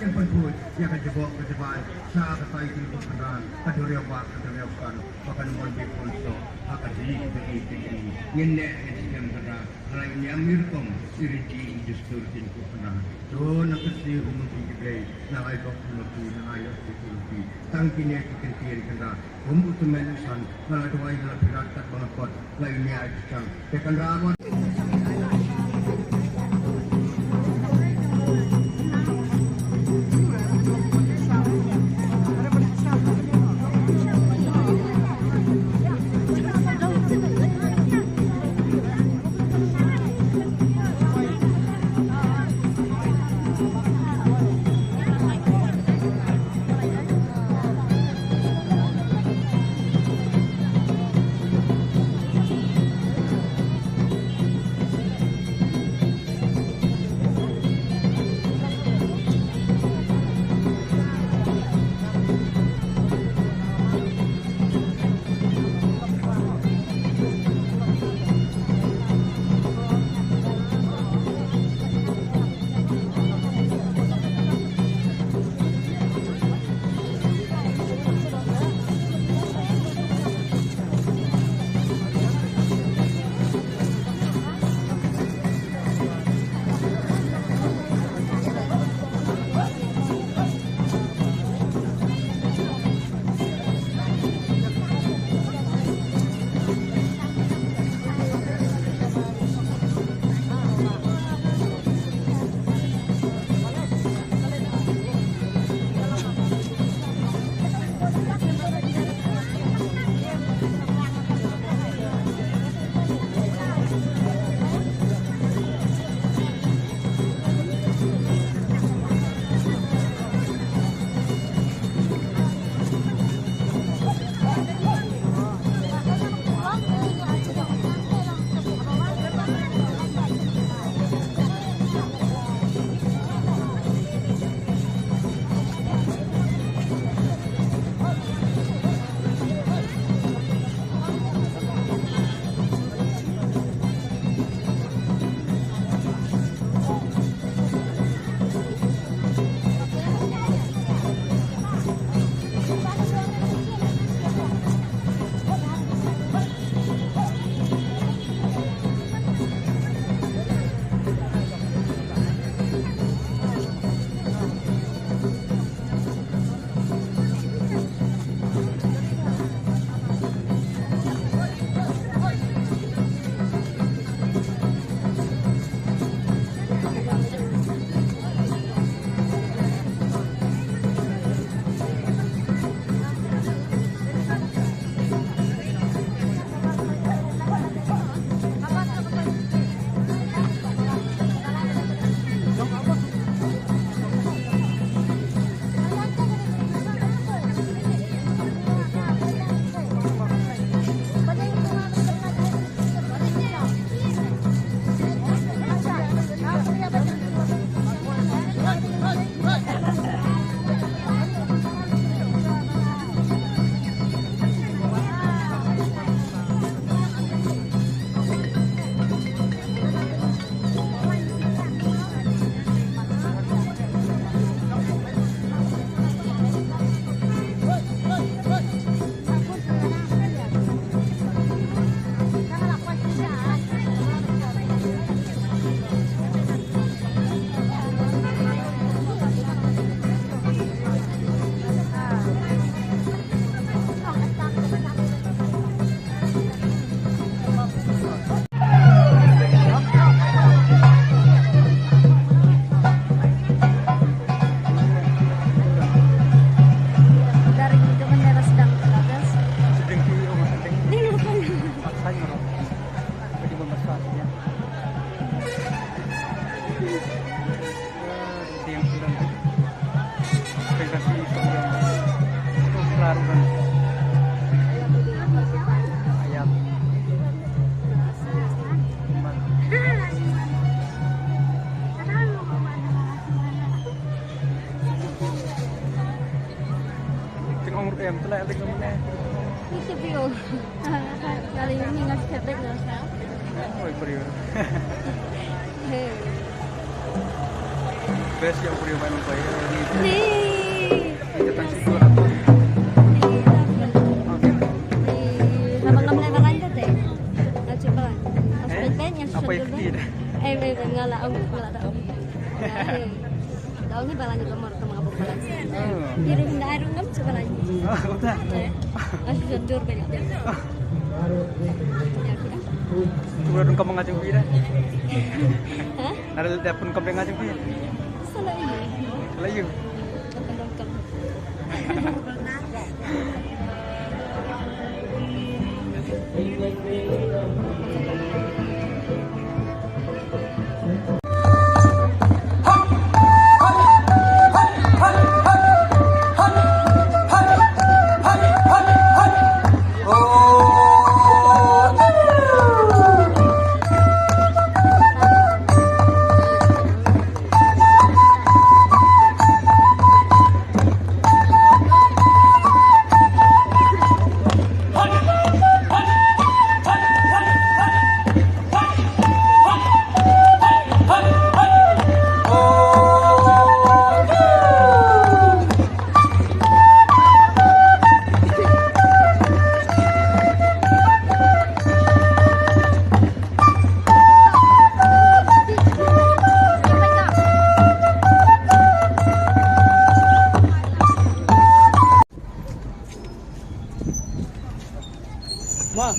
yang penput yang kejebok kejeban sa katay itu kena kaduriawak kaduriawakan bahkan mon beponso akan di nyenne yang kena lain yang mirkom iriki justru tinku kena do nakasi umum tinggi na ay kok mati na ayo itu tangkine kekir kena umum tumelusan na doai na pirat kat bangkot lainnya ajang tekan ramon. em tôi lại lịch không nè. Interview. Kali ini ngasih ketek loh. Oh, brio. Hei. Best yang brio main apa ya? Soalnya balanya kamar ke mga bulan. Oh. Pero hindi aron nam sa balanya. Kota. Masih sundur banyak. Turun ka mga ngajeng pira. Hah? Naral telepon ka mga ngajeng pira. Salah ini. Layu. Dokter. Ma.